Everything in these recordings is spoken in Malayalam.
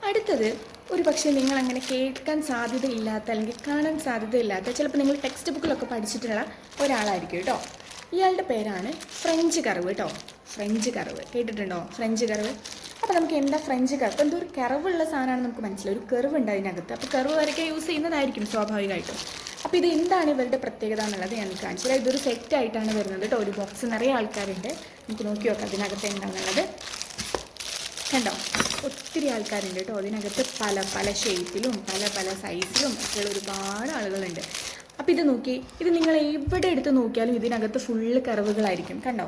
അടുത്തത് ഒരു പക്ഷേ നിങ്ങളങ്ങനെ കേൾക്കാൻ സാധ്യതയില്ലാത്ത അല്ലെങ്കിൽ കാണാൻ സാധ്യതയില്ലാത്ത ചിലപ്പോൾ നിങ്ങൾ ടെക്സ്റ്റ് ബുക്കിലൊക്കെ പഠിച്ചിട്ടുള്ള ഒരാളായിരിക്കും കേട്ടോ. ഇയാളുടെ പേരാണ് ഫ്രഞ്ച് കർവ് കേട്ടോ. ഫ്രഞ്ച് കർവ് കേട്ടിട്ടുണ്ടോ? French curve. അപ്പോൾ നമുക്ക് എന്താ ഫ്രഞ്ച് കർവ്? അപ്പോൾ എന്തോ ഒരു കർവുള്ള സാധനമാണ് നമുക്ക് മനസ്സിലായി. ഒരു കർവ് ഉണ്ട് അതിനകത്ത്. അപ്പോൾ കർവ് വരയ്ക്കാൻ യൂസ് ചെയ്യുന്നതായിരിക്കും സ്വാഭാവികമായിട്ടും. അപ്പോൾ ഇത് എന്താണ് ഇവരുടെ പ്രത്യേകത എന്നുള്ളത് ഞാൻ കാണിച്ചില്ല. ഇതൊരു സെറ്റായിട്ടാണ് വരുന്നത് കേട്ടോ. ഒരു ബോക്സ് നിറയെ ആൾക്കാരുണ്ട്. നമുക്ക് നോക്കി നോക്കാം അതിനകത്ത് എന്താണെന്നുള്ളത്. കണ്ടോ, ഒത്തിരി ആൾക്കാരുണ്ട് കേട്ടോ. അതിനകത്ത് പല പല ഷേപ്പിലും പല പല സൈസിലും ഒക്കെയുള്ള ഒരുപാട് ആളുകളുണ്ട്. അപ്പോൾ ഇത് നോക്കി, ഇത് നിങ്ങൾ എവിടെ എടുത്ത് നോക്കിയാലും ഇതിനകത്ത് ഫുള്ള് കർവുകളായിരിക്കും. കണ്ടോ,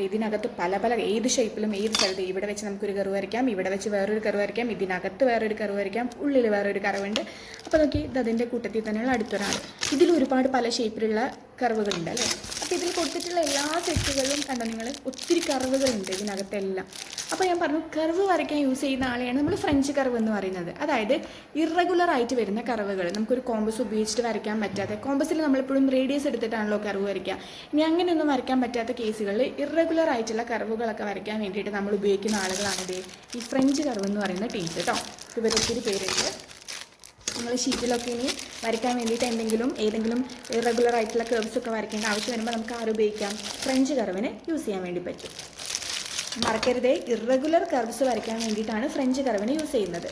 ഇതിനകത്ത് പല പല ഏത് ഷേപ്പിലും ഏത് സ്ഥലത്ത് ഇവിടെ വെച്ച് നമുക്കൊരു കർവ് വരയ്ക്കാം, ഇവിടെ വെച്ച് വേറൊരു കർവ് വരയ്ക്കാം, ഇതിനകത്ത് വേറൊരു കർവ് വരയ്ക്കാം, ഉള്ളിൽ വേറൊരു കർവുണ്ട്. അപ്പോൾ നോക്കി, ഇത് അതിൻ്റെ കൂട്ടത്തിൽ തന്നെയുള്ള അടുത്തൊരാൾ. ഇതിൽ ഒരുപാട് പല ഷേപ്പിലുള്ള കർവുകളുണ്ട് അല്ലേ. അപ്പോൾ ഇതിൽ കൊടുത്തിട്ടുള്ള എല്ലാ സെറ്റുകളിലും കണ്ടോ നിങ്ങൾ, ഒത്തിരി കർവുകളുണ്ട് ഇതിനകത്തെല്ലാം. അപ്പോൾ ഞാൻ പറഞ്ഞു, കർവ് വരയ്ക്കാൻ യൂസ് ചെയ്യുന്ന ആളെയാണ് നമ്മൾ ഫ്രഞ്ച് കർവ് എന്ന് പറയുന്നത്. അതായത് ഇറഗുലർ ആയിട്ട് വരുന്ന കർവുകൾ, നമുക്കൊരു കോമ്പസ് ഉപയോഗിച്ചിട്ട് വരയ്ക്കാൻ പറ്റാത്ത, കോമ്പസിൽ നമ്മളെപ്പോഴും റേഡിയസ് എടുത്തിട്ടാണല്ലോ കർവ് വരയ്ക്കുക. ഇനി അങ്ങനെയൊന്നും വരയ്ക്കാൻ പറ്റാത്ത കേസുകളിൽ ഇറഗുലർ ആയിട്ടുള്ള കർവുകളൊക്കെ വരയ്ക്കാൻ വേണ്ടിയിട്ട് നമ്മൾ ഉപയോഗിക്കുന്ന ആളുകളാണിത് ഈ ഫ്രഞ്ച് കർവ് എന്ന് പറയുന്ന ടീംസ് കേട്ടോ. ഇവരൊത്തിരി പേരുണ്ട്. നിങ്ങൾ ഷീറ്റിലൊക്കെ ഇനി വരയ്ക്കാൻ വേണ്ടിയിട്ട് ഏതെങ്കിലും ഇറഗുലർ ആയിട്ടുള്ള കർവ്സ് ഒക്കെ വരയ്ക്കേണ്ട ആവശ്യം വരുമ്പോൾ നമുക്ക് ഉപയോഗിക്കാം? ഫ്രഞ്ച് കർവിന് യൂസ് ചെയ്യാൻ വേണ്ടി പറ്റും. മറക്കരുതേ, ഇറഗുലർ കർവ്സ് വരയ്ക്കാൻ വേണ്ടിയിട്ടാണ് ഫ്രഞ്ച് കർവിന് യൂസ് ചെയ്യുന്നത്.